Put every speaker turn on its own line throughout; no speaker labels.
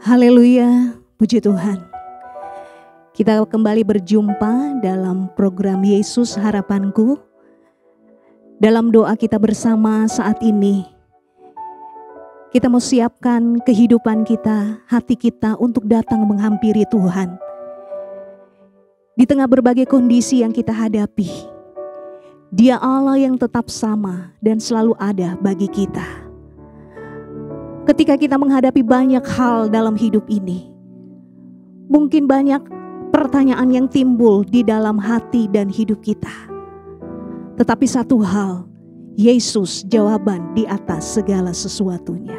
Haleluya, puji Tuhan. Kita kembali berjumpa dalam program Yesus Harapanku. Dalam doa kita bersama saat ini, kita mau siapkan kehidupan kita, hati kita untuk datang menghampiri Tuhan. Di tengah berbagai kondisi yang kita hadapi, Dia Allah yang tetap sama dan selalu ada bagi kita. Ketika kita menghadapi banyak hal dalam hidup ini, mungkin banyak pertanyaan yang timbul di dalam hati dan hidup kita. Tetapi satu hal, Yesus jawaban di atas segala sesuatunya.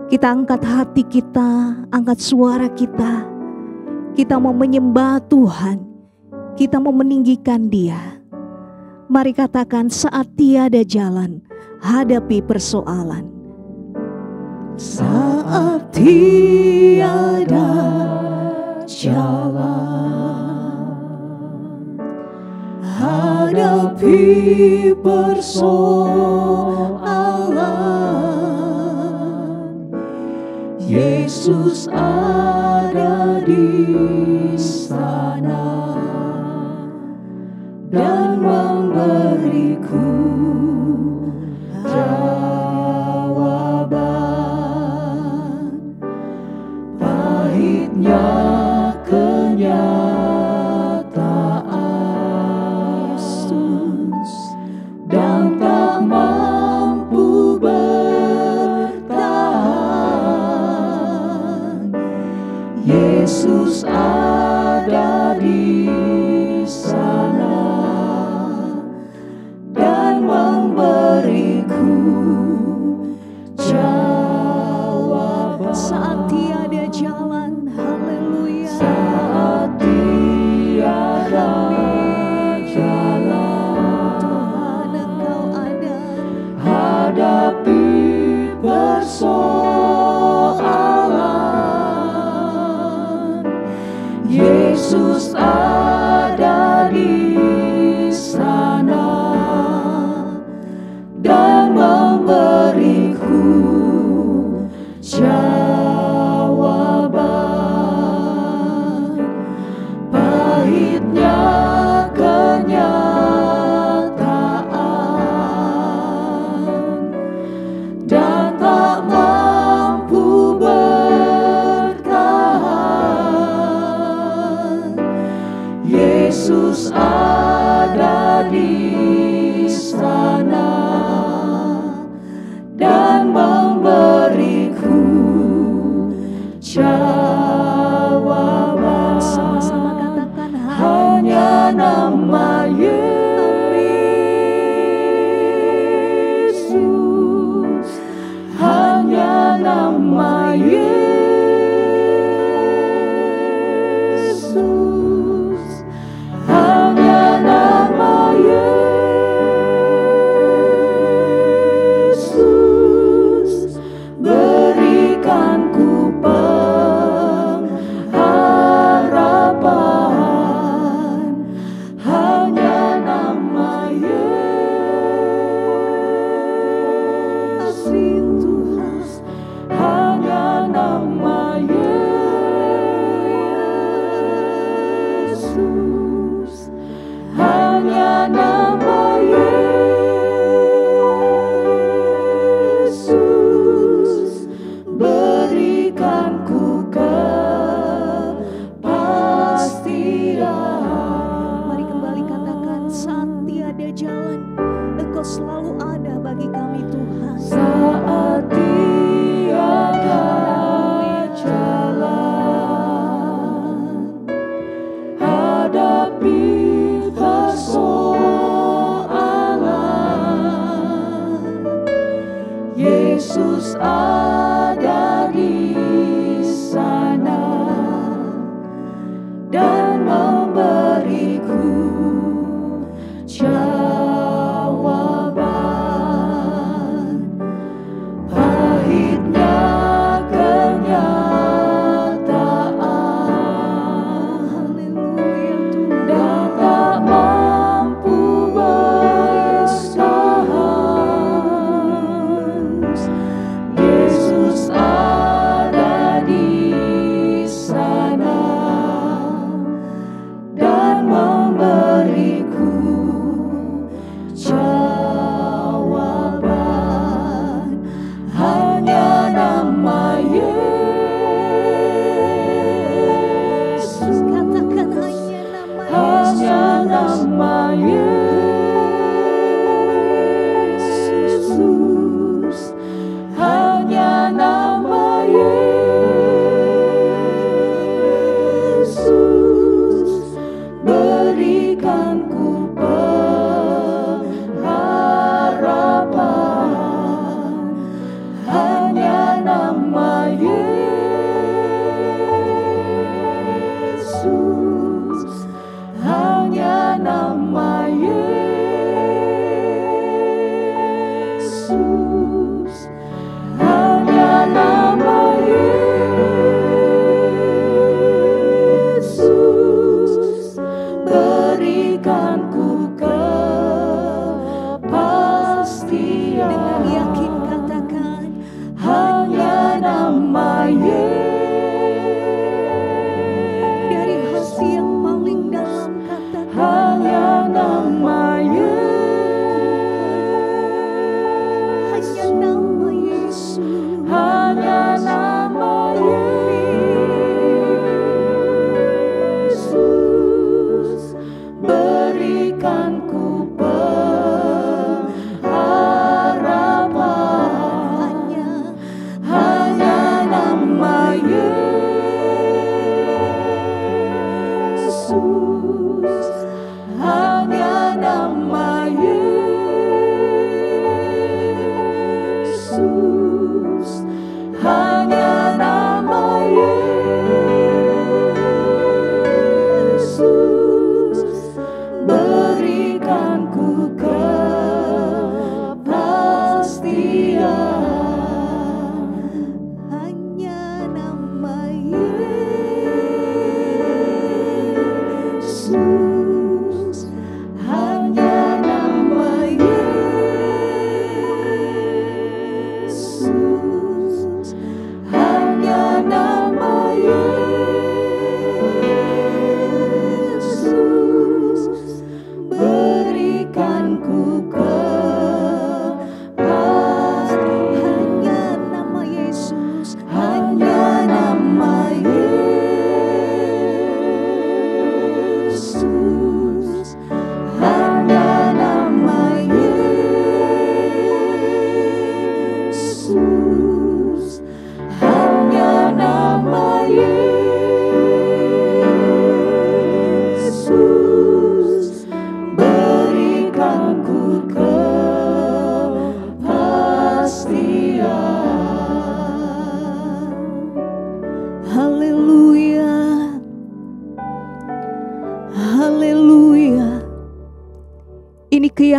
Kita angkat hati kita, angkat suara kita. Kita mau menyembah Tuhan, kita mau meninggikan Dia. Mari katakan, saat tiada jalan, hadapi persoalan.
Saat tiada jalan, hadapi persoalan. Yesus ada di sana dan memberiku kenyataan Yesus dan tak mampu bertahan. Yesus ada di sana dan memberiku jawaban.
Saat tiada jalan,
saat tiada jalan,
Tuhan Engkau ada.
hadapi persoalan. Yesus ada di sana dan memberiku jawaban. Pahitnya kenyataan dan tak mampu bertahan. Yesus ada di sana dan memberiku jawaban.
Sama-sama katakan,
hanya nama Yesus, hanya nama Yesus, hanya nama Yesus, berikan ku pengharapan. Hanya nama Yesus, hanya nama Yesus, hanya nama Yesus, berikan ku kepastian.
mari kembali katakan, saat tiada jalan, Engkau selalu ada bagi kami Tuhan.
Saat tiada jalan, hadapi persoalan. Yesus ada di sana dan memberiku jawaban. Pahitnya kenyataan, dan tak mampu bertahan.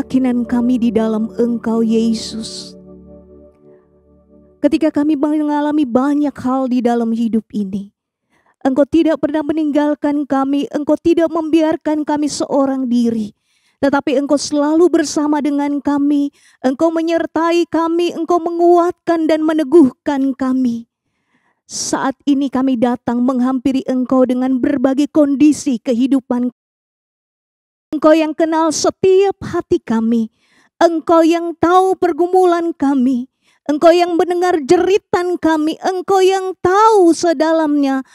keyakinan kami di dalam Engkau Yesus. Ketika kami mengalami banyak hal di dalam hidup ini, Engkau tidak pernah meninggalkan kami, Engkau tidak membiarkan kami seorang diri. Tetapi Engkau selalu bersama dengan kami, Engkau menyertai kami, Engkau menguatkan dan meneguhkan kami. Saat ini kami datang menghampiri Engkau dengan berbagai kondisi kehidupan. Engkau yang kenal setiap hati kami, Engkau yang tahu pergumulan kami, Engkau yang mendengar jeritan kami, Engkau yang tahu sedalamnya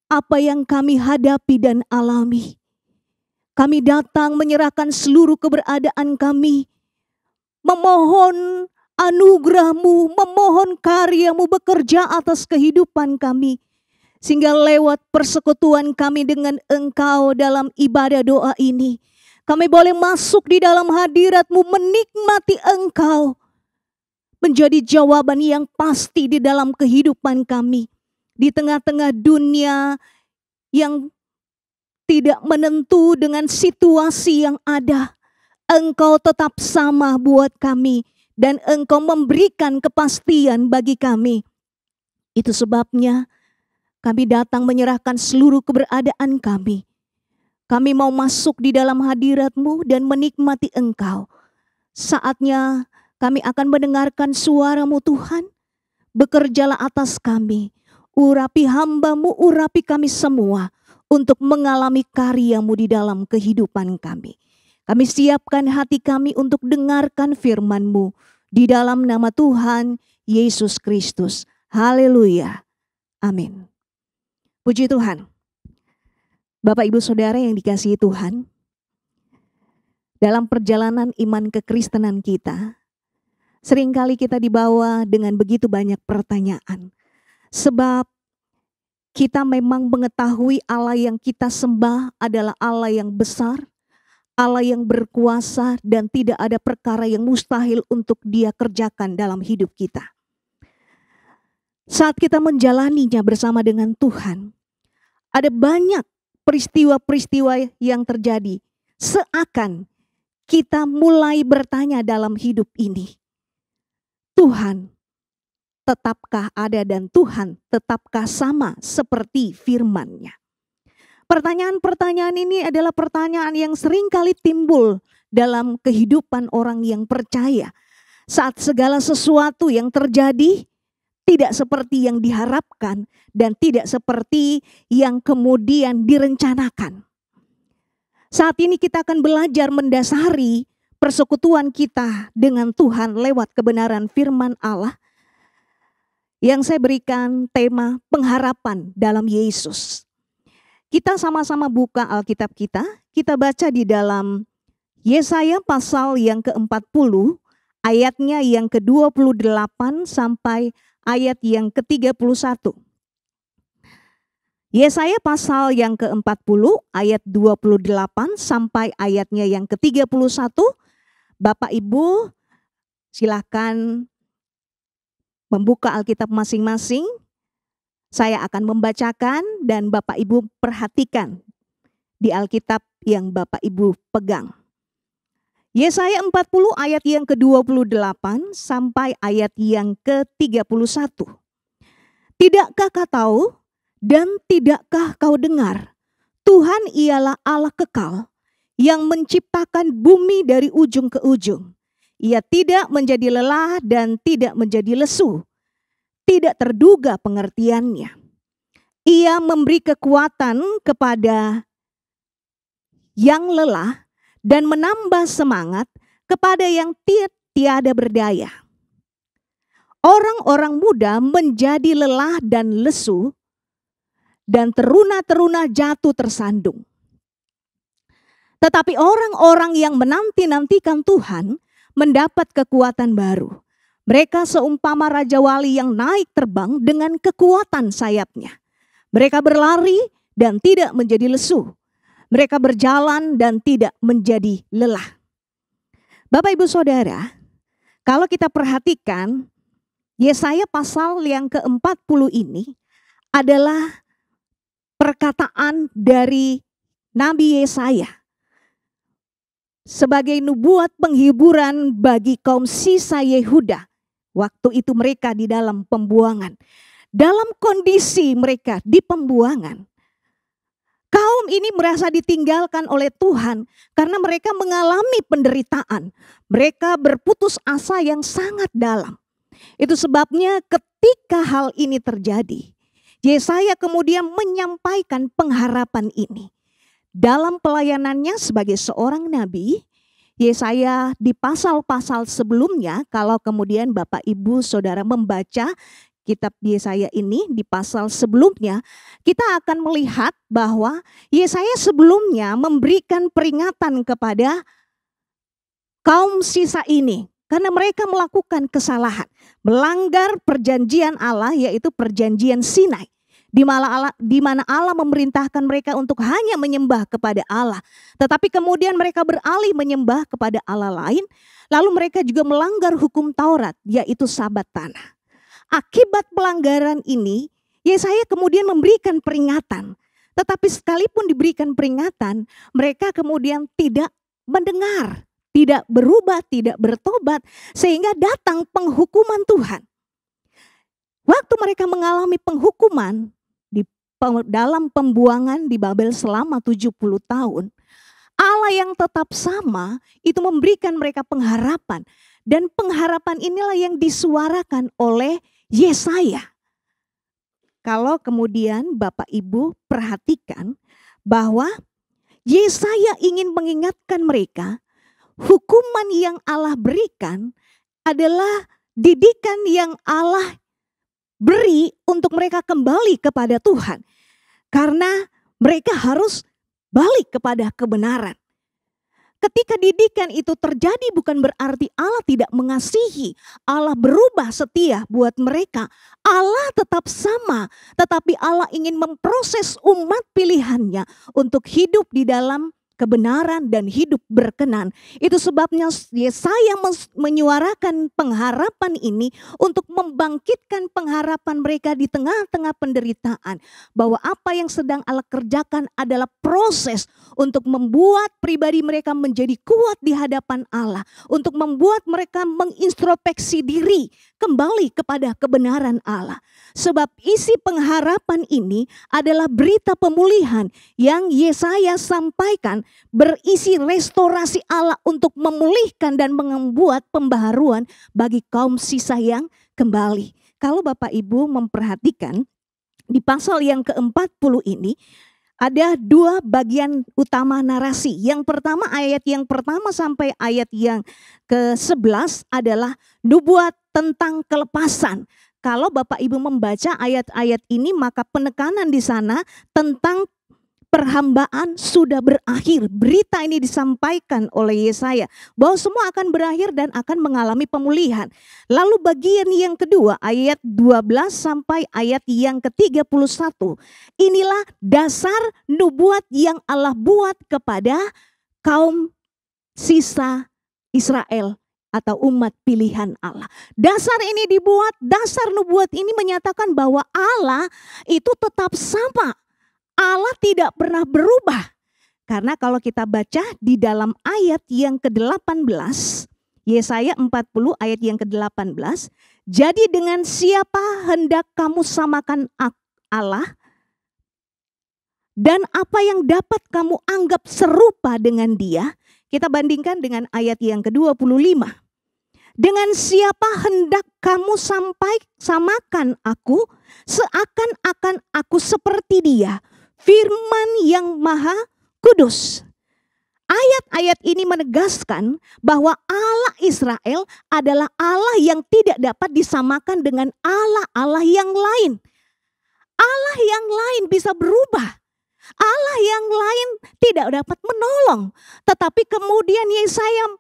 apa yang kami hadapi dan alami. Kami datang menyerahkan seluruh keberadaan kami, memohon anugerah-Mu, memohon karya-Mu bekerja atas kehidupan kami. Sehingga lewat persekutuan kami dengan Engkau dalam ibadah doa ini, kami boleh masuk di dalam hadirat-Mu, menikmati Engkau. Menjadi jawaban yang pasti di dalam kehidupan kami. Di tengah-tengah dunia yang tidak menentu dengan situasi yang ada, Engkau tetap sama buat kami dan Engkau memberikan kepastian bagi kami. Itu sebabnya kami datang menyerahkan seluruh keberadaan kami. Kami mau masuk di dalam hadirat-Mu dan menikmati Engkau. Saatnya kami akan mendengarkan suara-Mu Tuhan. Bekerjalah atas kami. Urapi hamba-Mu, urapi kami semua untuk mengalami karya-Mu di dalam kehidupan kami. Kami siapkan hati kami untuk dengarkan firman-Mu di dalam nama Tuhan Yesus Kristus. Haleluya. Amin. Puji Tuhan. Bapak Ibu Saudara yang dikasihi Tuhan, dalam perjalanan iman kekristenan kita, seringkali kita dibawa dengan begitu banyak pertanyaan. Sebab kita memang mengetahui Allah yang kita sembah adalah Allah yang besar, Allah yang berkuasa dan tidak ada perkara yang mustahil untuk Dia kerjakan dalam hidup kita. Saat kita menjalaninya bersama dengan Tuhan, ada banyak peristiwa-peristiwa yang terjadi. Seakan kita mulai bertanya dalam hidup ini, Tuhan tetapkah ada dan Tuhan tetapkah sama seperti firman-Nya? Pertanyaan-pertanyaan ini adalah pertanyaan yang sering kali timbul dalam kehidupan orang yang percaya. Saat segala sesuatu yang terjadi tidak seperti yang diharapkan dan tidak seperti yang kemudian direncanakan. Saat ini kita akan belajar mendasari persekutuan kita dengan Tuhan lewat kebenaran firman Allah. Yang saya berikan tema pengharapan dalam Yesus. Kita sama-sama buka Alkitab kita baca di dalam Yesaya pasal yang ke-40, ayatnya yang ke-28 sampai ayat yang ke-31. Yesaya pasal yang ke-40, ayat 28 sampai ayatnya yang ke-31. Bapak Ibu silakan membuka Alkitab masing-masing. Saya akan membacakan dan Bapak Ibu perhatikan di Alkitab yang Bapak Ibu pegang. Yesaya 40 ayat yang ke-28 sampai ayat yang ke-31. Tidakkah kau tahu dan tidakkah kau dengar? Tuhan ialah Allah kekal yang menciptakan bumi dari ujung ke ujung. Ia tidak menjadi lelah dan tidak menjadi lesu. Tidak terduga pengertiannya. Ia memberi kekuatan kepada yang lelah dan menambah semangat kepada yang tiada berdaya. Orang-orang muda menjadi lelah dan lesu dan teruna-teruna jatuh tersandung. Tetapi orang-orang yang menanti-nantikan Tuhan mendapat kekuatan baru. Mereka seumpama Raja Wali yang naik terbang dengan kekuatan sayapnya. Mereka berlari dan tidak menjadi lesu. Mereka berjalan dan tidak menjadi lelah. Bapak Ibu Saudara, kalau kita perhatikan Yesaya pasal yang ke-40 ini adalah perkataan dari Nabi Yesaya. sebagai nubuat penghiburan bagi kaum sisa Yehuda. Waktu itu mereka di dalam pembuangan. Dalam kondisi mereka di pembuangan, kaum ini merasa ditinggalkan oleh Tuhan karena mereka mengalami penderitaan. Mereka berputus asa yang sangat dalam. Itu sebabnya ketika hal ini terjadi, Yesaya kemudian menyampaikan pengharapan ini. Dalam pelayanannya sebagai seorang nabi, Yesaya di pasal-pasal sebelumnya, kalau kemudian Bapak Ibu Saudara membaca kitab Yesaya ini di pasal sebelumnya, kita akan melihat bahwa Yesaya sebelumnya memberikan peringatan kepada kaum sisa ini karena mereka melakukan kesalahan, melanggar perjanjian Allah, yaitu perjanjian Sinai, di mana Allah memerintahkan mereka untuk hanya menyembah kepada Allah. Tetapi kemudian mereka beralih menyembah kepada Allah lain, lalu mereka juga melanggar hukum Taurat, yaitu Sabat tanah. Akibat pelanggaran ini, Yesaya kemudian memberikan peringatan. Tetapi sekalipun diberikan peringatan, mereka kemudian tidak mendengar, tidak berubah, tidak bertobat, sehingga datang penghukuman Tuhan. Waktu mereka mengalami penghukuman dalam pembuangan di Babel selama 70 tahun, Allah yang tetap sama itu memberikan mereka pengharapan. Dan pengharapan inilah yang disuarakan oleh Yesaya. Kalau kemudian Bapak Ibu perhatikan bahwa Yesaya ingin mengingatkan mereka, hukuman yang Allah berikan adalah didikan yang Allah beri untuk mereka kembali kepada Tuhan. Karena mereka harus balik kepada kebenaran. Ketika didikan itu terjadi bukan berarti Allah tidak mengasihi. Allah berubah setia buat mereka. Allah tetap sama. Tetapi Allah ingin memproses umat pilihannya untuk hidup di dalam kebenaran dan hidup berkenan. Itu sebabnya Yesaya menyuarakan pengharapan ini untuk membangkitkan pengharapan mereka di tengah-tengah penderitaan. Bahwa apa yang sedang Allah kerjakan adalah proses untuk membuat pribadi mereka menjadi kuat di hadapan Allah. Untuk membuat mereka mengintrospeksi diri kembali kepada kebenaran Allah. Sebab isi pengharapan ini adalah berita pemulihan yang Yesaya sampaikan, berisi restorasi Allah untuk memulihkan dan membuat pembaharuan bagi kaum sisa yang kembali. Kalau Bapak Ibu memperhatikan di pasal yang ke-40 ini ada dua bagian utama narasi. Yang pertama, ayat yang pertama sampai ayat yang ke-11 adalah nubuat tentang kelepasan. Kalau Bapak Ibu membaca ayat-ayat ini, maka penekanan di sana tentang perhambaan sudah berakhir. Berita ini disampaikan oleh Yesaya bahwa semua akan berakhir dan akan mengalami pemulihan. Lalu bagian yang kedua, ayat 12 sampai ayat yang ke-31. Inilah dasar nubuat yang Allah buat kepada kaum sisa Israel atau umat pilihan Allah. Dasar ini dibuat, dasar nubuat ini menyatakan bahwa Allah itu tetap sama. Allah tidak pernah berubah. Karena kalau kita baca di dalam ayat yang ke-18, Yesaya 40 ayat yang ke-18, jadi dengan siapa hendak kamu samakan Allah? Dan apa yang dapat kamu anggap serupa dengan dia? Kita bandingkan dengan ayat yang ke-25. Dengan siapa hendak kamu samakan aku? Seakan-akan aku seperti dia, firman yang maha kudus. Ayat-ayat ini menegaskan bahwa Allah Israel adalah Allah yang tidak dapat disamakan dengan Allah-Allah yang lain. Allah yang lain bisa berubah. Allah yang lain tidak dapat menolong. Tetapi kemudian Yesaya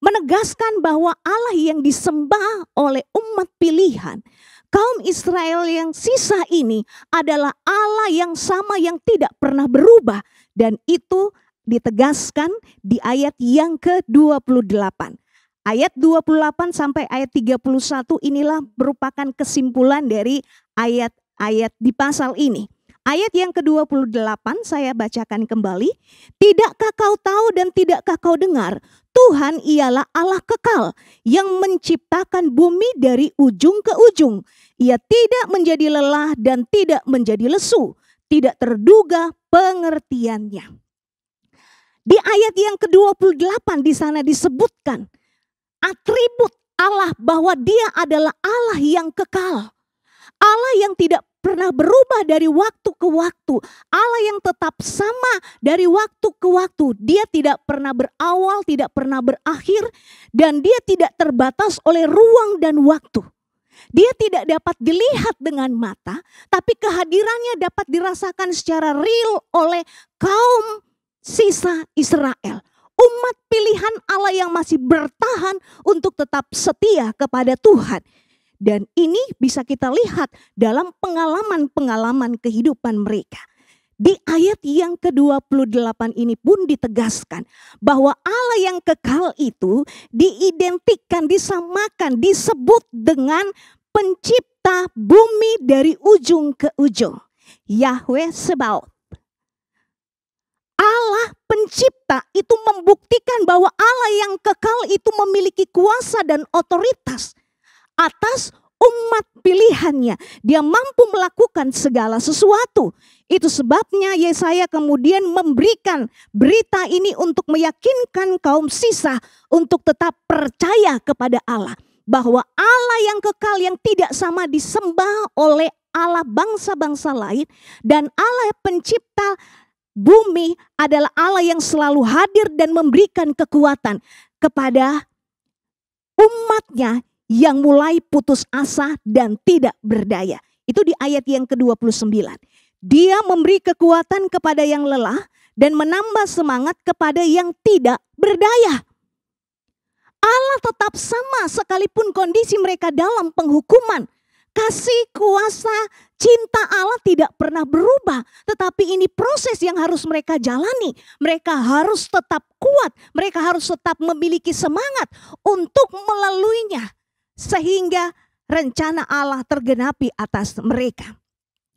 menegaskan bahwa Allah yang disembah oleh umat pilihan, kaum Israel yang sisa ini adalah Allah yang sama yang tidak pernah berubah. Dan itu ditegaskan di ayat yang ke-28. Ayat 28 sampai ayat 31 inilah merupakan kesimpulan dari ayat-ayat di pasal ini. Ayat yang ke-28 saya bacakan kembali. Tidakkah kau tahu dan tidakkah kau dengar? Tuhan ialah Allah kekal yang menciptakan bumi dari ujung ke ujung. Ia tidak menjadi lelah dan tidak menjadi lesu. Tidak terduga pengertiannya. Di ayat yang ke-28 di sana disebutkan atribut Allah bahwa Dia adalah Allah yang kekal. Allah yang tidak pernah berubah dari waktu ke waktu. Allah yang tetap sama dari waktu ke waktu. Dia tidak pernah berawal, tidak pernah berakhir. Dan Dia tidak terbatas oleh ruang dan waktu. Dia tidak dapat dilihat dengan mata, tapi kehadirannya dapat dirasakan secara real oleh kaum sisa Israel. Umat pilihan Allah yang masih bertahan untuk tetap setia kepada Tuhan. Dan ini bisa kita lihat dalam pengalaman-pengalaman kehidupan mereka. Di ayat yang ke-28 ini pun ditegaskan bahwa Allah yang kekal itu diidentikan, disamakan, disebut dengan pencipta bumi dari ujung ke ujung. Yahweh Sebaot. Allah pencipta itu membuktikan bahwa Allah yang kekal itu memiliki kuasa dan otoritas atas umat pilihannya. Dia mampu melakukan segala sesuatu. Itu sebabnya Yesaya kemudian memberikan berita ini untuk meyakinkan kaum sisa untuk tetap percaya kepada Allah. Bahwa Allah yang kekal yang tidak sama disembah oleh Allah bangsa-bangsa lain. Dan Allah pencipta bumi adalah Allah yang selalu hadir dan memberikan kekuatan kepada umatnya yang mulai putus asa dan tidak berdaya. Itu di ayat yang ke-29. Dia memberi kekuatan kepada yang lelah dan menambah semangat kepada yang tidak berdaya. Allah tetap sama sekalipun kondisi mereka dalam penghukuman. Kasih, kuasa, cinta Allah tidak pernah berubah. Tetapi ini proses yang harus mereka jalani. Mereka harus tetap kuat. Mereka harus tetap memiliki semangat untuk melaluinya. Sehingga rencana Allah tergenapi atas mereka.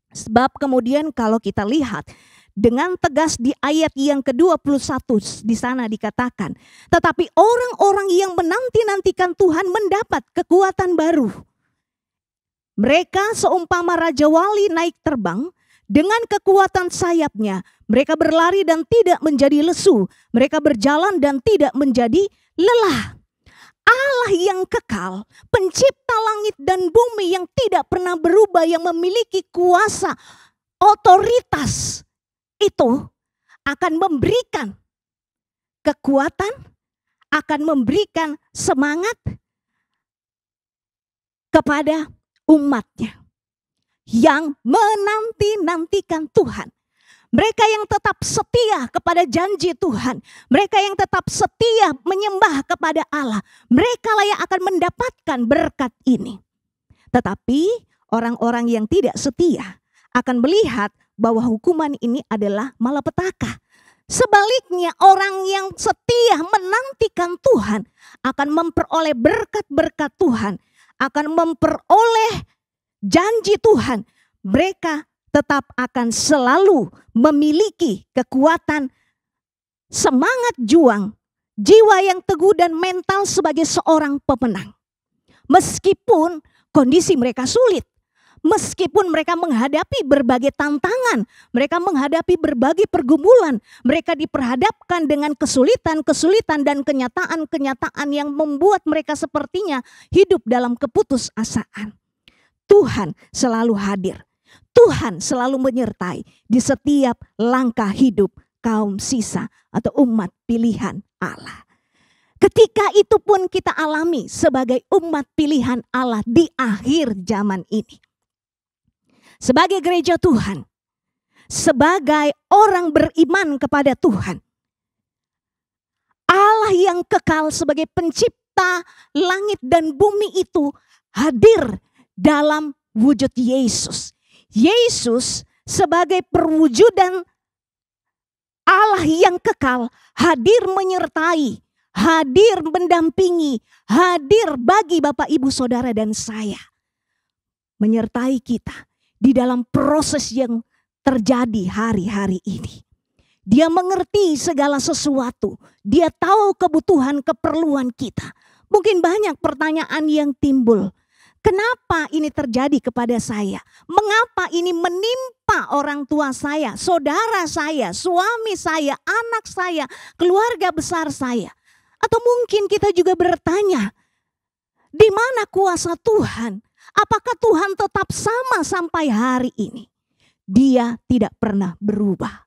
Sebab kemudian kalau kita lihat dengan tegas di ayat yang ke-21 di sana dikatakan. Tetapi orang-orang yang menanti-nantikan Tuhan mendapat kekuatan baru. Mereka seumpama Raja Wali naik terbang dengan kekuatan sayapnya. Mereka berlari dan tidak menjadi lesu. Mereka berjalan dan tidak menjadi lelah. Allah yang kekal, pencipta langit dan bumi yang tidak pernah berubah, yang memiliki kuasa, otoritas, itu akan memberikan kekuatan, akan memberikan semangat kepada umatnya yang menanti-nantikan Tuhan. Mereka yang tetap setia kepada janji Tuhan. Mereka yang tetap setia menyembah kepada Allah. Mereka lah yang akan mendapatkan berkat ini. Tetapi orang-orang yang tidak setia akan melihat bahwa hukuman ini adalah malapetaka. Sebaliknya orang yang setia menantikan Tuhan akan memperoleh berkat-berkat Tuhan. Akan memperoleh janji Tuhan. Mereka tetap akan selalu memiliki kekuatan, semangat juang, jiwa yang teguh dan mental sebagai seorang pemenang. Meskipun kondisi mereka sulit, meskipun mereka menghadapi berbagai tantangan, mereka menghadapi berbagai pergumulan, mereka diperhadapkan dengan kesulitan-kesulitan dan kenyataan-kenyataan yang membuat mereka sepertinya hidup dalam keputusasaan. Tuhan selalu hadir. Tuhan selalu menyertai di setiap langkah hidup kaum sisa atau umat pilihan Allah. Ketika itu pun kita alami sebagai umat pilihan Allah di akhir zaman ini. Sebagai gereja Tuhan, sebagai orang beriman kepada Tuhan. Allah yang kekal sebagai pencipta langit dan bumi itu hadir dalam wujud Yesus. Yesus sebagai perwujudan Allah yang kekal hadir menyertai, hadir mendampingi, hadir bagi Bapak Ibu Saudara dan saya. Menyertai kita di dalam proses yang terjadi hari-hari ini. Dia mengerti segala sesuatu. Dia tahu kebutuhan keperluan kita. Mungkin banyak pertanyaan yang timbul. Kenapa ini terjadi kepada saya? Mengapa ini menimpa orang tua saya, saudara saya, suami saya, anak saya, keluarga besar saya? Atau mungkin kita juga bertanya, di mana kuasa Tuhan? Apakah Tuhan tetap sama sampai hari ini? Dia tidak pernah berubah.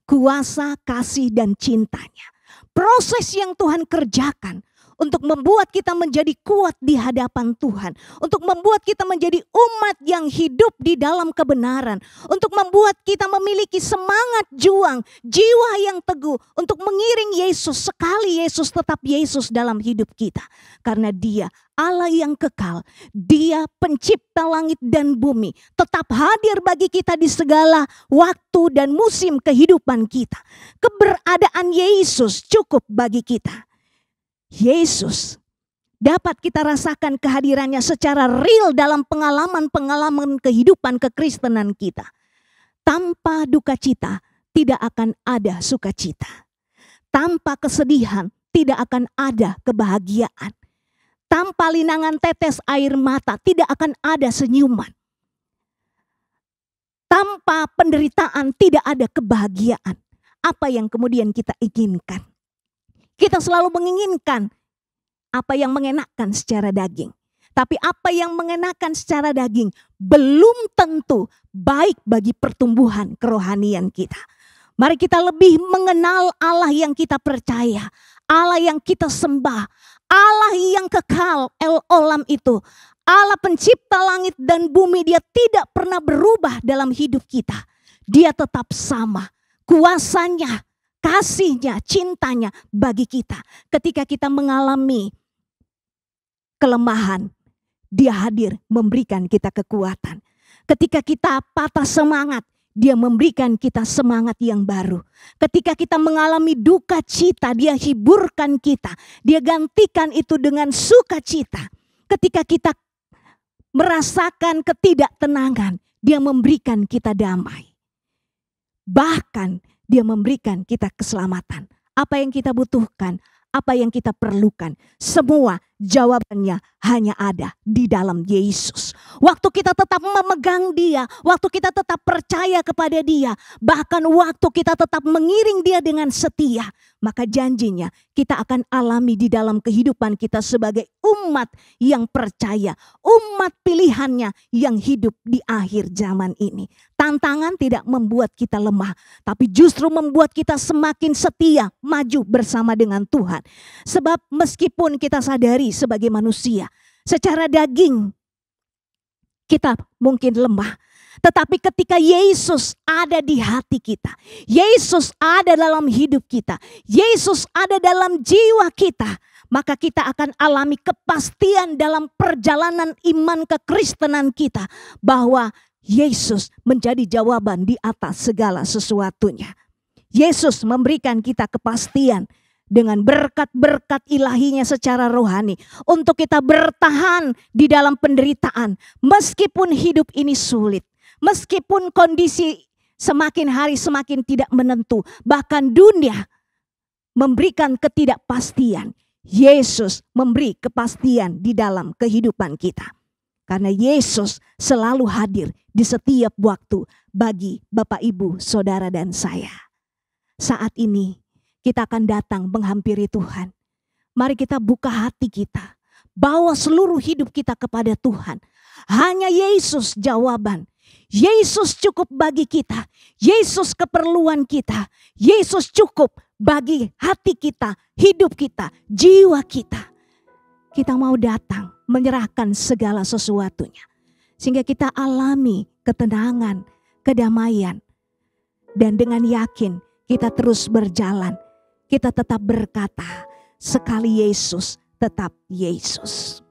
Kuasa, kasih, dan cintanya. Proses yang Tuhan kerjakan untuk membuat kita menjadi kuat di hadapan Tuhan. Untuk membuat kita menjadi umat yang hidup di dalam kebenaran. Untuk membuat kita memiliki semangat juang, jiwa yang teguh. Untuk mengiring Yesus, sekali Yesus tetap Yesus dalam hidup kita. Karena Dia Allah yang kekal, Dia pencipta langit dan bumi, tetap hadir bagi kita di segala waktu dan musim kehidupan kita. Keberadaan Yesus cukup bagi kita. Yesus dapat kita rasakan kehadirannya secara real dalam pengalaman-pengalaman kehidupan kekristenan kita. Tanpa duka cita tidak akan ada sukacita. Tanpa kesedihan tidak akan ada kebahagiaan. Tanpa linangan tetes air mata tidak akan ada senyuman. Tanpa penderitaan tidak ada kebahagiaan. Apa yang kemudian kita inginkan? Kita selalu menginginkan apa yang mengenakan secara daging. Tapi apa yang mengenakan secara daging belum tentu baik bagi pertumbuhan kerohanian kita. Mari kita lebih mengenal Allah yang kita percaya. Allah yang kita sembah. Allah yang kekal, El Olam itu. Allah pencipta langit dan bumi, Dia tidak pernah berubah dalam hidup kita. Dia tetap sama. Kuasanya, kasihnya, cintanya bagi kita. Ketika kita mengalami kelemahan, Dia hadir memberikan kita kekuatan. Ketika kita patah semangat, Dia memberikan kita semangat yang baru. Ketika kita mengalami duka cita, Dia hiburkan kita. Dia gantikan itu dengan sukacita. Ketika kita merasakan ketidaktenangan, Dia memberikan kita damai. Bahkan Dia memberikan kita keselamatan. Apa yang kita butuhkan, apa yang kita perlukan, semua jawabannya hanya ada di dalam Yesus. Waktu kita tetap memegang Dia, waktu kita tetap percaya kepada Dia, bahkan waktu kita tetap mengiring Dia dengan setia, maka janjinya kita akan alami di dalam kehidupan kita sebagai umat yang percaya, umat pilihannya yang hidup di akhir zaman ini. Tantangan tidak membuat kita lemah, tapi justru membuat kita semakin setia maju bersama dengan Tuhan. Sebab meskipun kita sadari sebagai manusia, secara daging kita mungkin lemah. Tetapi ketika Yesus ada di hati kita, Yesus ada dalam hidup kita, Yesus ada dalam jiwa kita, maka kita akan alami kepastian dalam perjalanan iman kekristenan kita bahwa Yesus menjadi jawaban di atas segala sesuatunya. Yesus memberikan kita kepastian dengan berkat-berkat ilahinya secara rohani untuk kita bertahan di dalam penderitaan meskipun hidup ini sulit, meskipun kondisi semakin hari semakin tidak menentu, bahkan dunia memberikan ketidakpastian. Yesus memberi kepastian di dalam kehidupan kita. Karena Yesus selalu hadir di setiap waktu bagi Bapak, Ibu, Saudara dan saya. Saat ini kita akan datang menghampiri Tuhan. Mari kita buka hati kita. Bawa seluruh hidup kita kepada Tuhan. Hanya Yesus jawaban. Yesus cukup bagi kita. Yesus keperluan kita. Yesus cukup bagi hati kita, hidup kita, jiwa kita. Kita mau datang menyerahkan segala sesuatunya. Sehingga kita alami ketenangan, kedamaian. Dan dengan yakin kita terus berjalan. Kita tetap berkata, sekali Yesus tetap Yesus.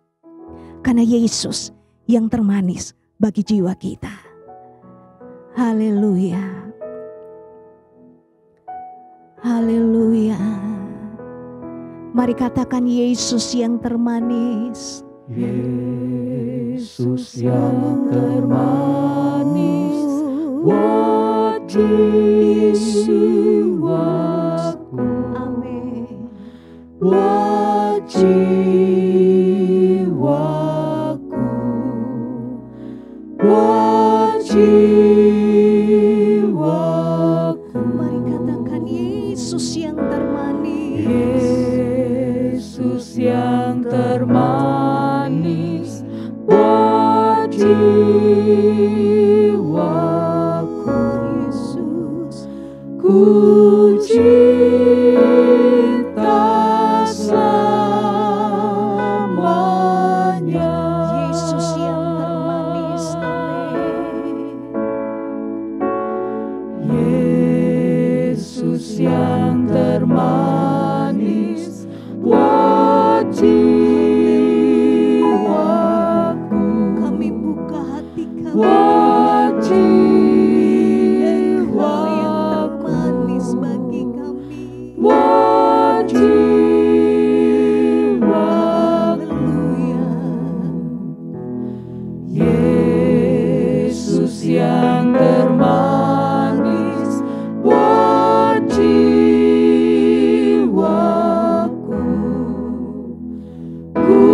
Karena Yesus yang termanis bagi jiwa kita. Haleluya. Haleluya. Mari katakan Yesus yang termanis.
Yesus yang termanis buat jiwaku,
Amin.
buat jiwaku, buat jiwaku.
Mari katakan Yesus yang termanis.
Yesus yang termanis, buat jiwaku,
Yesus,
ku cinta selamanya.
Yesus yang termanis. Amin.
Yesus yang termanis, buat jiwaku,
Kami buka hati kami.
buat
Engkau yang termanis
jiwaku,
bagi kami.
buat jiwaku.
Haleluya.
Yesus yang termanis, buat jiwaku, ku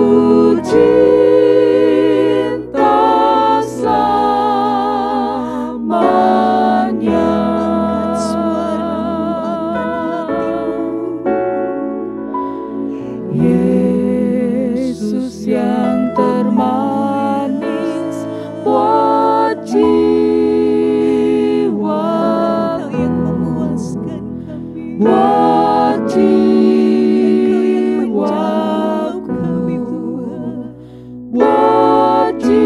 cinta selamanya.
Angkat suaramu, angkat hatimu.
Yesus yang termanis, buat jiwaku,
Engkau yang memuaskan kami.
buat
Engkau yang menjawab
jiwaku,
kami Tuhan.
buat jiwaku.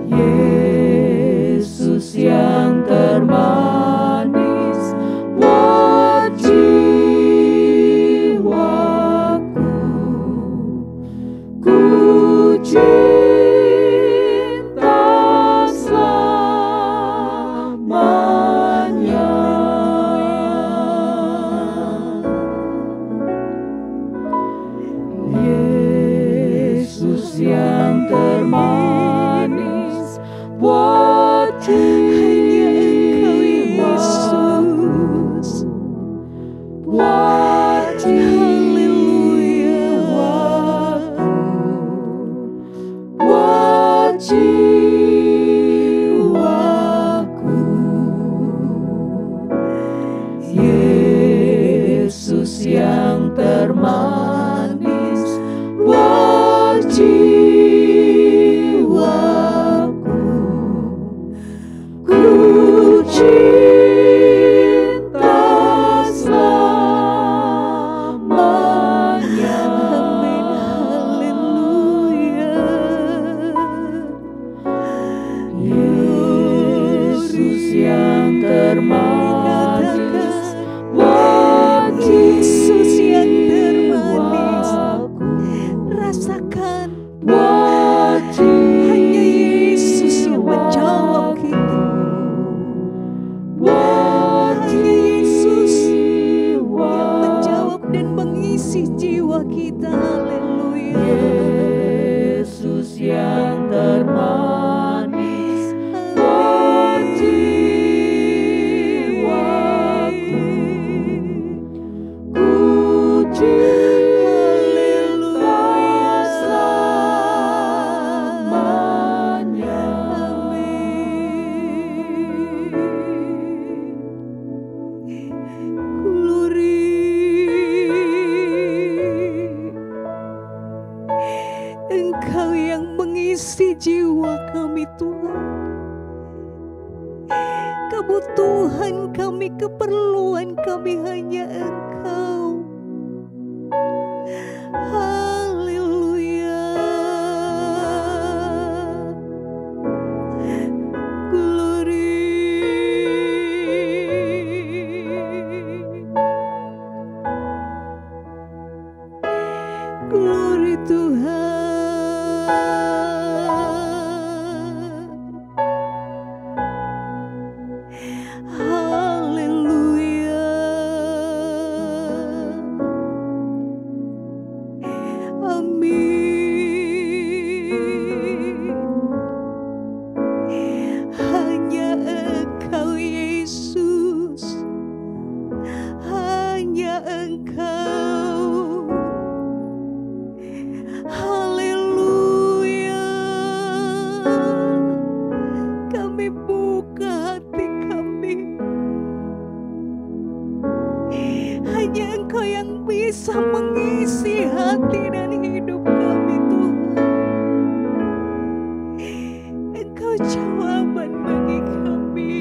Yesus yang termanis, buat jiwaku, ku cinta selamanya. Yesus yang termanis, buat jiwaku, buat jiwaku, buat jiwaku. Yesus yang termanis, buat jiwaku, ku cinta selamanya.
Amin. Haleluya.
Yesus yang termanis, buat
Yesus yang termanis.
jiwaku,
Rasakan
buat
hanya Yesus yang menjawab kita.
buat
Hanya Yesus yang
jiwaku.
menjawab dan mengisi jiwa kita. Haleluya.
Yesus yang termanis, buat jiwaku, ku cinta selamanya.
Engkau yang mengisi jiwa kami Tuhan. Kebutuhan kami, keperluan kami hanya Engkau. Haleluya. Glory Tuhan. Haleluya. Amin. Engkau. Haleluya. Kami buka hati kami. Hanya Engkau yang bisa mengisi hati dan hidup kami, Tuhan. Engkau jawaban bagi kami.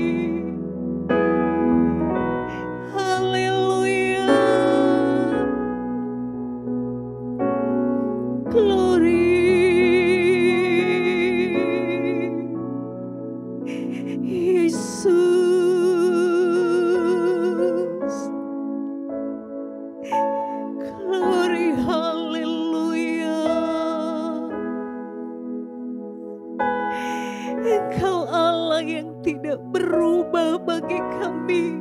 Haleluya. Glory. Yesus. Glory, haleluya. Engkau Allah yang tidak berubah bagi kami.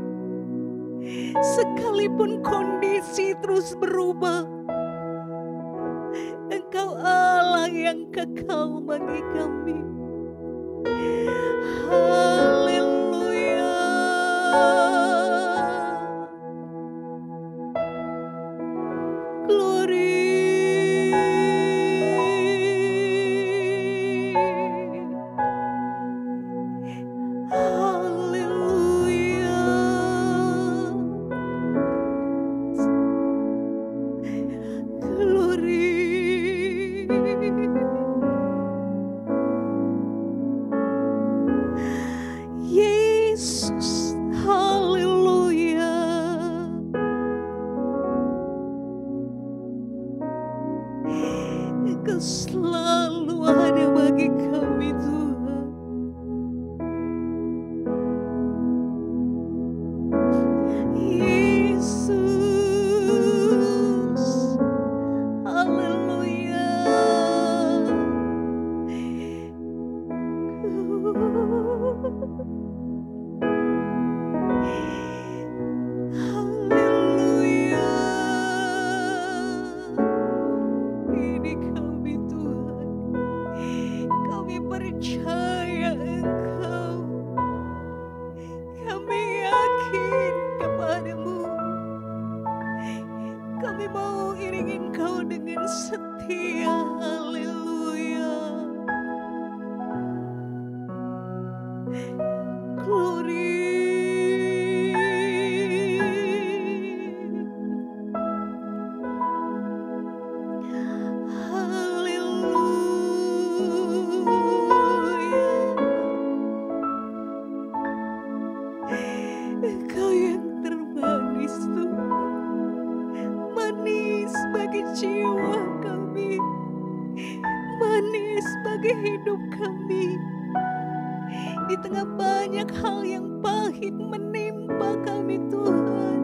Sekalipun kondisi terus berubah, Engkau Allah yang kekal bagi kami. Haleluya. Glory. Haleluya. Glory. Yesus, haleluya. Engkau selalu ada bagi kami, Tuhan. Yesus, haleluya. Haleluya. Ini kami, Tuhan. Kami percaya Engkau. Kami yakin kepadamu. Kami mau iringi Engkau dengan setia. Haleluya. Glory. Haleluya. Engkau yang termanis, Tuhan. Manis bagi jiwa kami. Manis bagi hidup kami. Di tengah banyak hal yang pahit menimpa kami, Tuhan.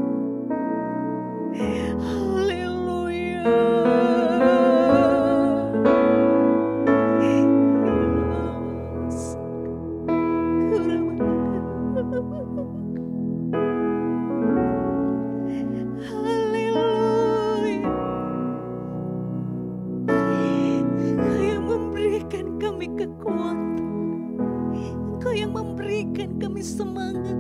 Haleluya. Haleluya. Engkau yang memberikan kami kekuatan. Engkau yang memberikan kami semangat.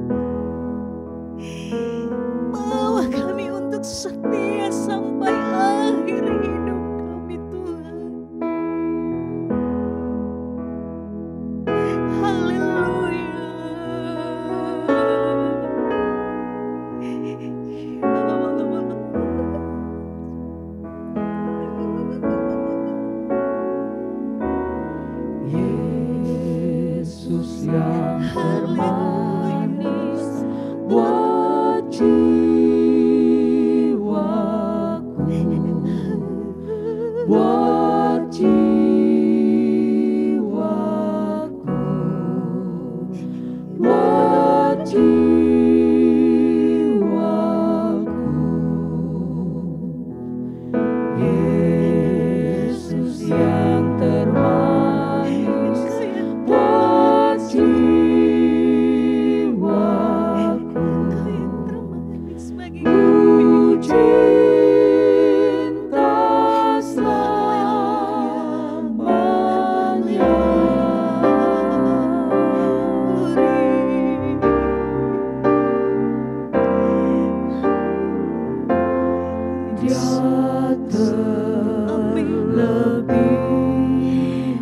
terlebih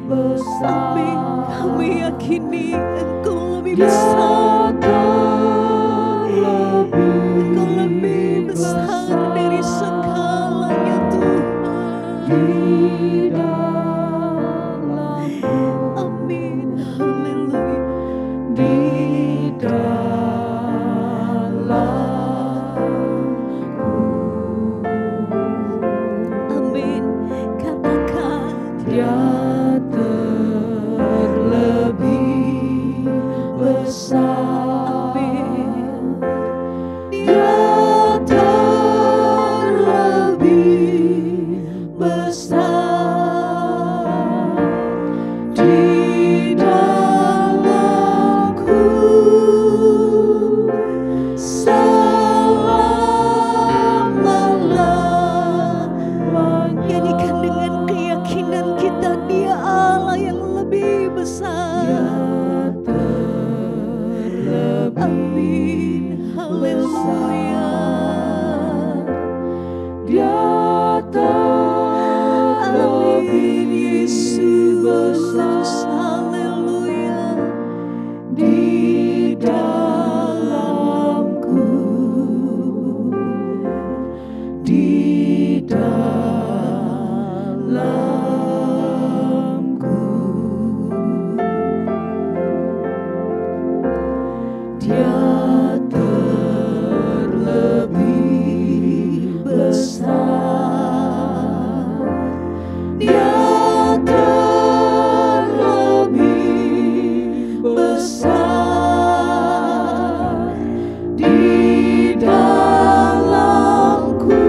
besar.
Amin. Kami yakini Engkau lebih besar. Engkau lebih besar dari segalanya Tuhan.
Di dalamku,
Amin. Haleluya.
di dalamku,
Amin. Katakan
Dia terlebih besar.
Amin.
Dia terlebih besar di dalamku selama-lamanya.
Nyanyikan dengan keyakinan kita, Dia Allah yang lebih besar. Amin. Haleluya.
Dia terlebih
Yesus.
besar
Haleluya.
di dalamku, di dalamku. Dia terlebih besar. Dia terlebih besar di dalamku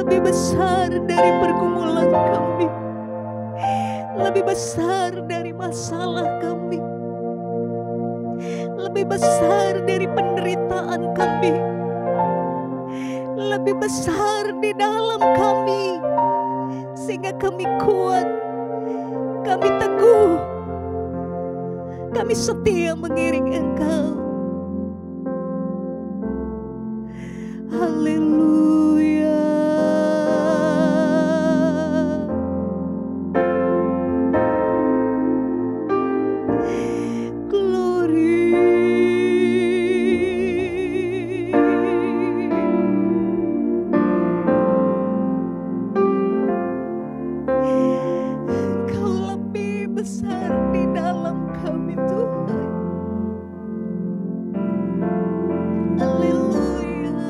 lebih besar dari pergumulan kami, lebih besar dari masalah kami, lebih besar dari penderitaan kami, lebih besar di dalam kami, sehingga kami kuat, kami teguh, kami setia mengiring Engkau. Haleluya. Engkau lebih besar di dalam kami, Tuhan. Haleluya.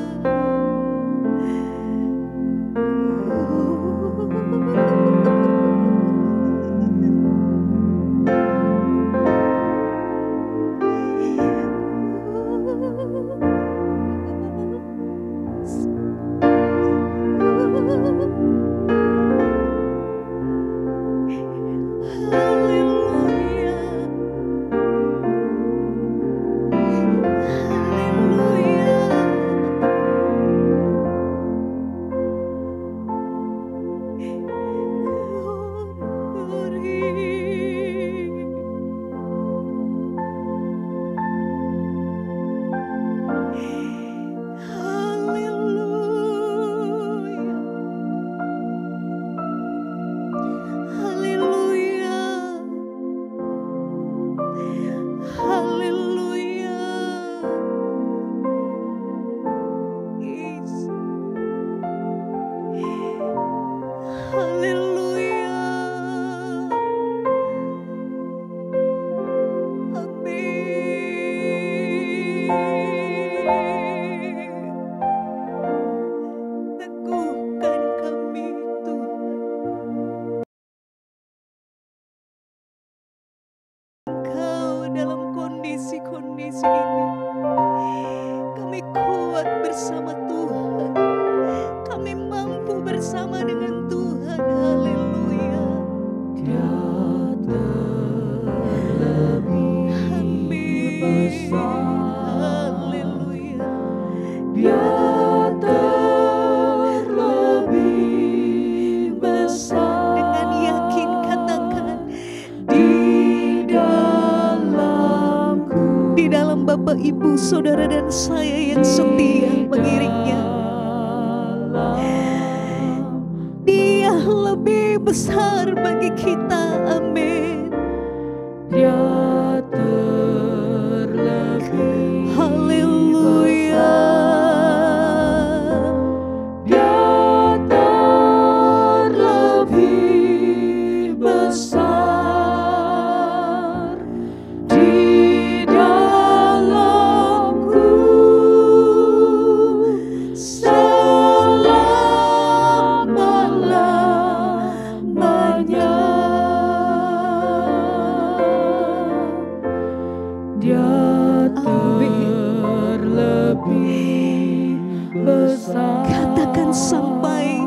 Teguhkan kami, Tuhan. Engkau dalam kondisi-kondisi ini, kami kuat bersama Tuhan, kami mampu bersama dengan Tuhan. Haleluya.
Dia terlebih besar.
Haleluya.
Dia terlebih besar.
Dengan yakin katakan,
Di dalamku,
di dalam Bapak, Ibu, Saudara dan saya yang setia mengiringnya, Dia lebih besar bagi kita. Amin.
Dia terlebih
Haleluya.
Dia terlebih besar di dalamku selama-lamanya. Dia terlebih besar.
Katakan sampai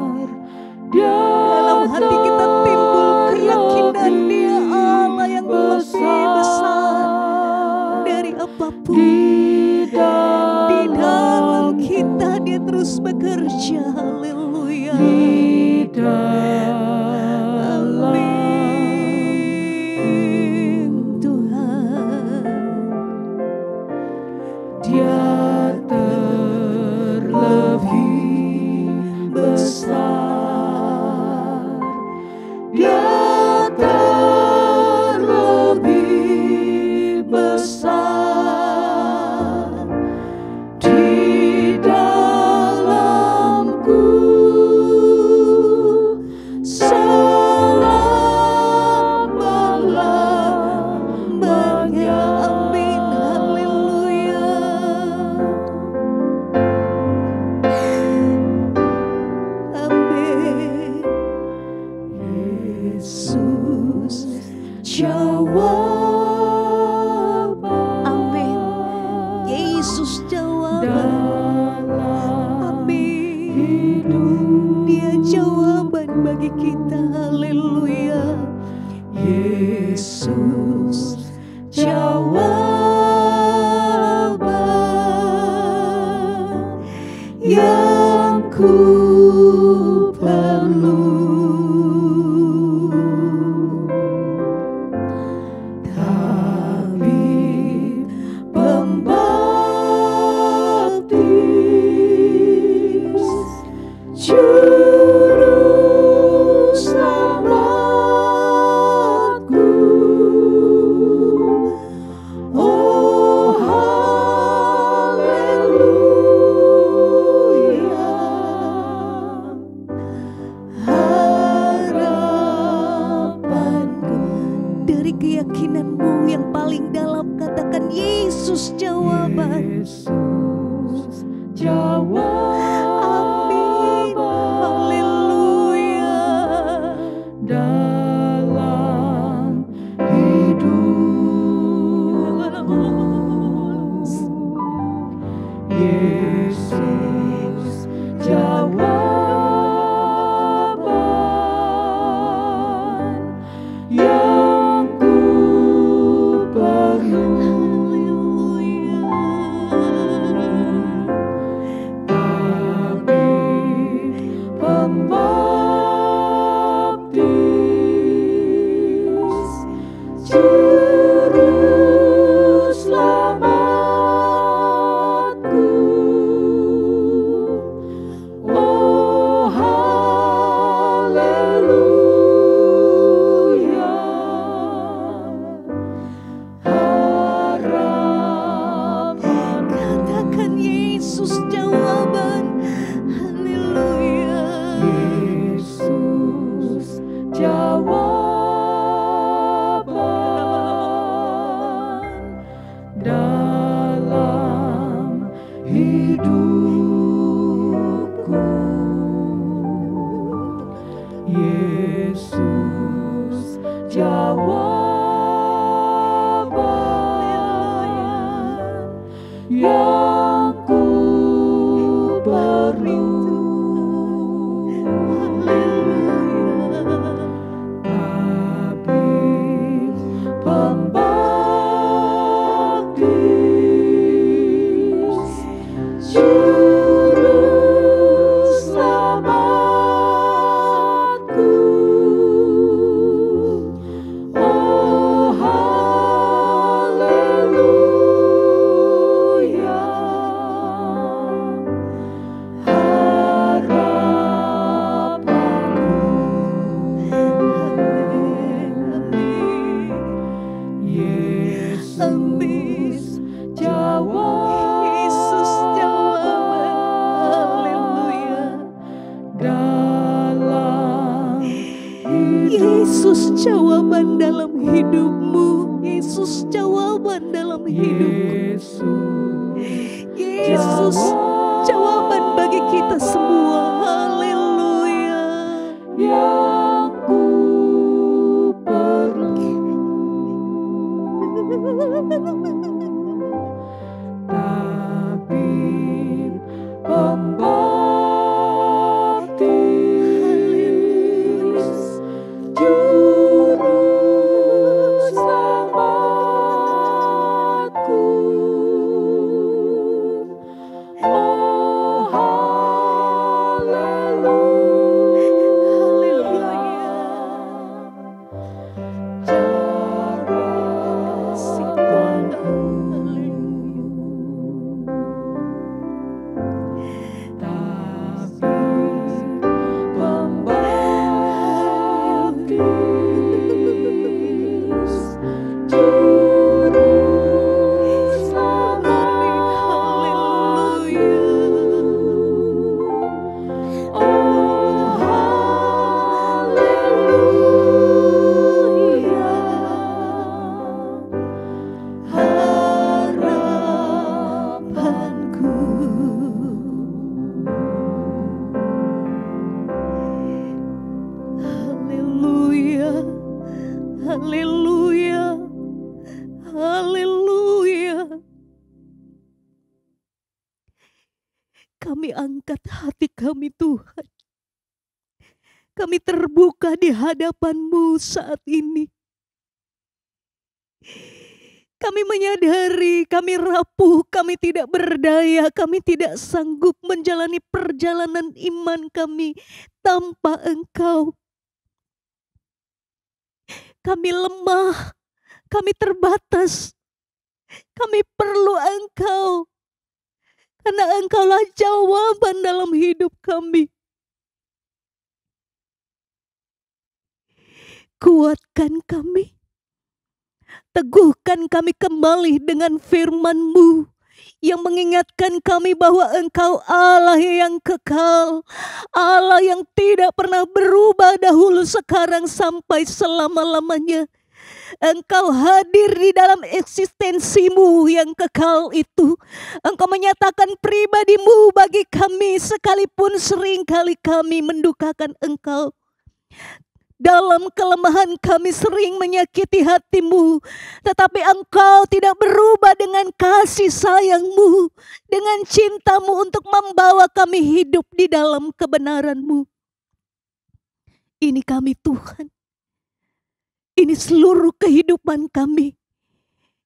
Dia
dalam hati kita timbul keyakinan Dia Allah yang lebih besar dari apapun.
Di
Di dalam kita Dia terus bekerja. Haleluya.
Di dalam
Amin, Tuhan.
Dia terlebih besar. Dia terlebih besar di dalamku
bagi kita. Haleluya.
Yesus jawaban yang ku perlu. Tabib pembaptis, juru selamatku. Oh haleluya, harapanku.
Dari keyakinanmu yang paling dalam, katakan Yesus jawaban.
Yesus jawaban.
Amin. Haleluya.
Dalam hidupku, Yesus jawaban yang ku perlu. Tabib pembaptis, juru selamatku. Oh haleluya, harapan.
Katakan Yesus jawaban. Haleluya.
Yesus jawaban dalam hidupku. Yesus jawaban yang ku perlu. Tabib pembaptis, juru selamatku. Oh haleluya, harapanku. Yesus jawaban.
Yesus jawaban. Haleluya.
Dalam
Yesus jawaban dalam hidupmu. Yesus jawaban dalam hidupku. Yesus jawaban bagi kita semua. Haleluya.
yang ku perlu. Tabib pembaptis, juru selamatku. Oh haleluya, harapanku. Tabib pembaptis, juru selamatku. Oh haleluya, harapanku.
Haleluya. Haleluya. Haleluya. Kami angkat hati kami Tuhan. Kami terbuka di hadapan-Mu saat ini. Kami menyadari kami rapuh, kami tidak berdaya, kami tidak sanggup menjalani perjalanan iman kami tanpa Engkau. Kami lemah, kami terbatas, kami perlu Engkau. Karena Engkaulah jawaban dalam hidup kami. Kuatkan kami. Teguhkan kami kembali dengan firman-Mu yang mengingatkan kami bahwa Engkau Allah yang kekal, Allah yang tidak pernah berubah dahulu, sekarang, sampai selama-lamanya. Engkau hadir di dalam eksistensi-Mu yang kekal itu. Engkau menyatakan pribadi-Mu bagi kami sekalipun seringkali kami mendukakan Engkau. Dalam kelemahan kami sering menyakiti hati-Mu, tetapi Engkau tidak berubah dengan kasih sayang-Mu, dengan cinta-Mu untuk membawa kami hidup di dalam kebenaran-Mu. Ini kami Tuhan, ini seluruh kehidupan kami.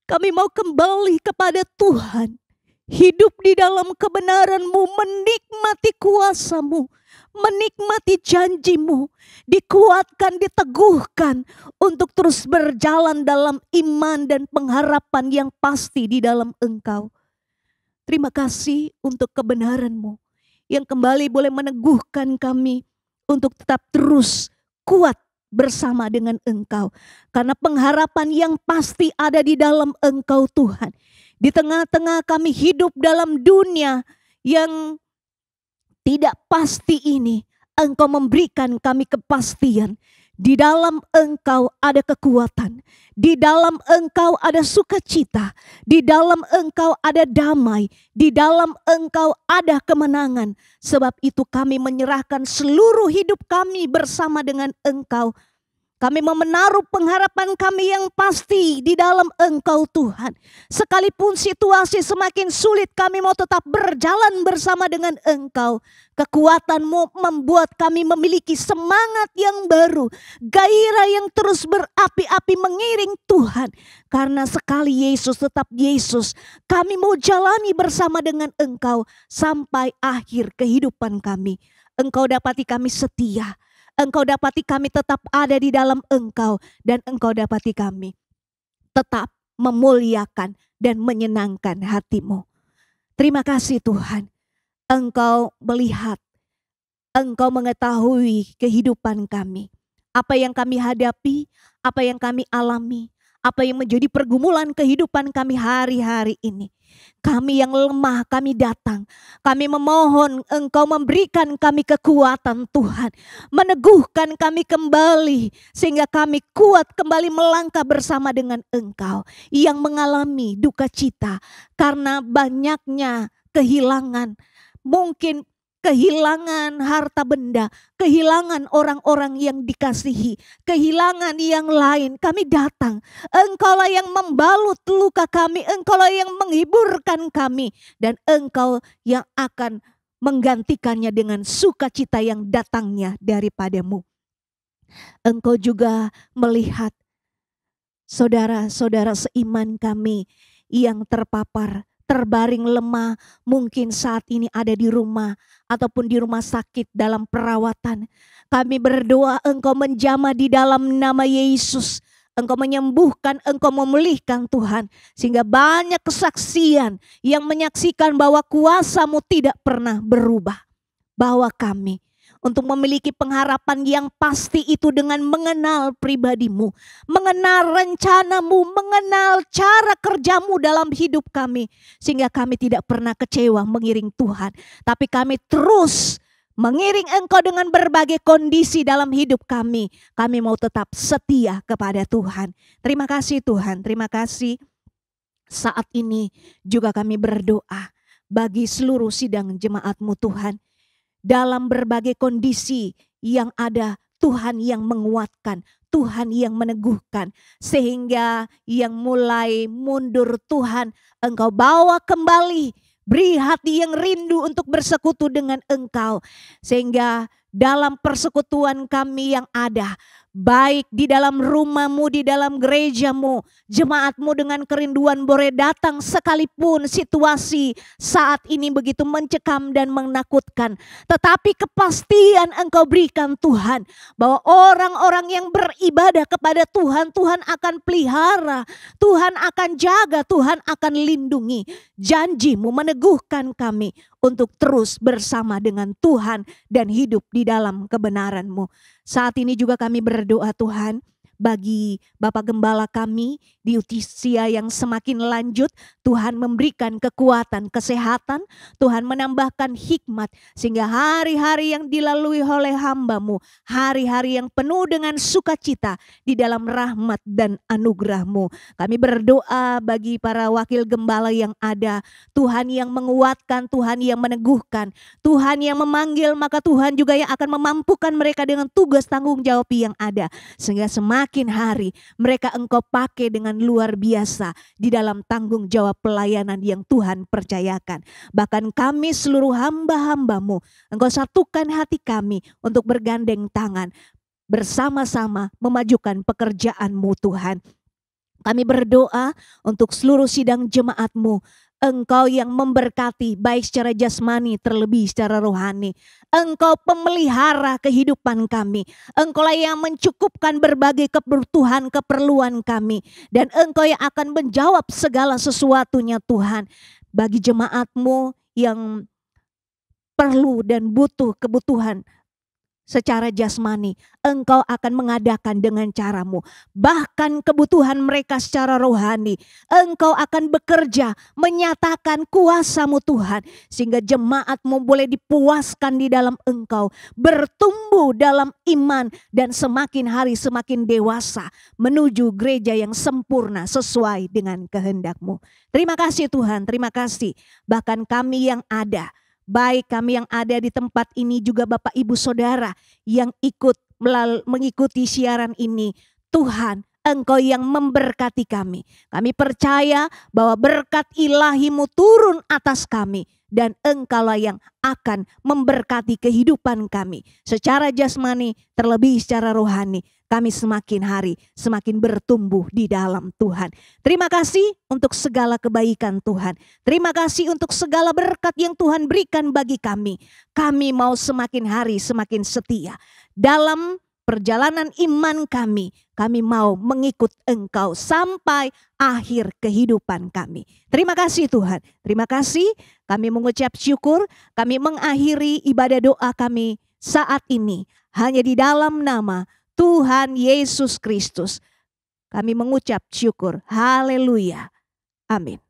Kami mau kembali kepada Tuhan, hidup di dalam kebenaran-Mu, menikmati kuasa-Mu, menikmati janji-Mu, dikuatkan, diteguhkan untuk terus berjalan dalam iman dan pengharapan yang pasti di dalam Engkau. Terima kasih untuk kebenaran-Mu yang kembali boleh meneguhkan kami untuk tetap terus kuat bersama dengan Engkau. Karena pengharapan yang pasti ada di dalam Engkau Tuhan. Di tengah-tengah kami hidup dalam dunia yang tidak pasti ini, Engkau memberikan kami kepastian. Di dalam Engkau ada kekuatan. Di dalam Engkau ada sukacita. Di dalam Engkau ada damai. Di dalam Engkau ada kemenangan. Sebab itu kami menyerahkan seluruh hidup kami bersama dengan Engkau. Kami mau menaruh pengharapan kami yang pasti di dalam Engkau Tuhan. Sekalipun situasi semakin sulit, kami mau tetap berjalan bersama dengan Engkau. Kekuatan-Mu membuat kami memiliki semangat yang baru. Gairah yang terus berapi-api mengiring Tuhan. Karena sekali Yesus tetap Yesus, kami mau jalani bersama dengan Engkau sampai akhir kehidupan kami. Engkau dapati kami setia. Engkau dapati kami tetap ada di dalam Engkau. Dan Engkau dapati kami tetap memuliakan dan menyenangkan hati-Mu. Terima kasih Tuhan. Engkau melihat, Engkau mengetahui kehidupan kami. Apa yang kami hadapi, apa yang kami alami, apa yang menjadi pergumulan kehidupan kami hari-hari ini. Kami yang lemah, kami datang. Kami memohon Engkau memberikan kami kekuatan Tuhan. Meneguhkan kami kembali. Sehingga kami kuat kembali melangkah bersama dengan Engkau. Yang mengalami duka cita. Karena banyaknya kehilangan. Mungkin kehilangan harta benda, kehilangan orang-orang yang dikasihi, kehilangan yang lain. Kami datang, Engkaulah yang membalut luka kami, Engkaulah yang menghiburkan kami. Dan Engkau yang akan menggantikannya dengan sukacita yang datangnya daripada-Mu. Engkau juga melihat saudara-saudara seiman kami yang terpapar, terbaring lemah, mungkin saat ini ada di rumah ataupun di rumah sakit dalam perawatan. Kami berdoa Engkau menjamah di dalam nama Yesus. Engkau menyembuhkan, Engkau memulihkan Tuhan. Sehingga banyak kesaksian yang menyaksikan bahwa kuasa-Mu tidak pernah berubah. Bawa kami untuk memiliki pengharapan yang pasti itu dengan mengenal pribadi-Mu, mengenal rencana-Mu, mengenal cara kerja-Mu dalam hidup kami. Sehingga kami tidak pernah kecewa mengiring Tuhan. Tapi kami terus mengiring Engkau dengan berbagai kondisi dalam hidup kami. Kami mau tetap setia kepada Tuhan. Terima kasih Tuhan, terima kasih. Saat ini juga kami berdoa bagi seluruh sidang jemaat-Mu Tuhan. Dalam berbagai kondisi yang ada, Tuhan yang menguatkan, Tuhan yang meneguhkan. Sehingga yang mulai mundur Tuhan, Engkau bawa kembali. Beri hati yang rindu untuk bersekutu dengan Engkau. Sehingga dalam persekutuan kami yang ada, baik di dalam rumahmu, di dalam gerejamu, jemaatmu dengan kerinduan boleh datang sekalipun situasi saat ini begitu mencekam dan menakutkan. Tetapi kepastian Engkau berikan Tuhan, bahwa orang-orang yang beribadah kepada Tuhan, Tuhan akan pelihara, Tuhan akan jaga, Tuhan akan lindungi. Janji-Mu meneguhkan kami untuk terus bersama dengan Tuhan dan hidup di dalam kebenaran-Mu. Saat ini juga kami berdoa Tuhan, bagi Bapak Gembala kami di usia yang semakin lanjut, Tuhan memberikan kekuatan, kesehatan, Tuhan menambahkan hikmat, sehingga hari-hari yang dilalui oleh hamba-Mu, hari-hari yang penuh dengan sukacita di dalam rahmat dan anugerah-Mu. Kami berdoa bagi para wakil gembala yang ada, Tuhan yang menguatkan, Tuhan yang meneguhkan, Tuhan yang memanggil, maka Tuhan juga yang akan memampukan mereka dengan tugas tanggung jawab yang ada, sehingga semakin hari mereka Engkau pakai dengan luar biasa di dalam tanggung jawab pelayanan yang Tuhan percayakan. Bahkan kami seluruh hamba-hamba-Mu, Engkau satukan hati kami untuk bergandeng tangan bersama-sama memajukan pekerjaan-Mu Tuhan. Kami berdoa untuk seluruh sidang jemaat-Mu, Engkau yang memberkati baik secara jasmani terlebih secara rohani. Engkau pemelihara kehidupan kami. Engkaulah yang mencukupkan berbagai kebutuhan keperluan kami. Dan Engkau yang akan menjawab segala sesuatunya Tuhan. Bagi jemaat-Mu yang perlu dan butuh kebutuhan secara jasmani, Engkau akan mengadakan dengan cara-Mu. Bahkan kebutuhan mereka secara rohani, Engkau akan bekerja menyatakan kuasa-Mu Tuhan. Sehingga jemaat-Mu boleh dipuaskan di dalam Engkau, bertumbuh dalam iman, dan semakin hari semakin dewasa menuju gereja yang sempurna sesuai dengan kehendak-Mu. Terima kasih Tuhan, terima kasih. Bahkan kami yang ada, baik kami yang ada di tempat ini juga Bapak Ibu Saudara yang ikut mengikuti siaran ini. Tuhan, Engkau yang memberkati kami. Kami percaya bahwa berkat ilahi-Mu turun atas kami. Dan Engkaulah yang akan memberkati kehidupan kami. Secara jasmani terlebih secara rohani. Kami semakin hari semakin bertumbuh di dalam Tuhan. Terima kasih untuk segala kebaikan Tuhan. Terima kasih untuk segala berkat yang Tuhan berikan bagi kami. Kami mau semakin hari semakin setia. Dalam perjalanan iman kami mau mengikut Engkau sampai akhir kehidupan kami. Terima kasih Tuhan. Terima kasih. Kami mengucap syukur. Kami mengakhiri ibadah doa kami saat ini hanya di dalam nama Tuhan Yesus Kristus. Kami mengucap syukur. Haleluya. Amin.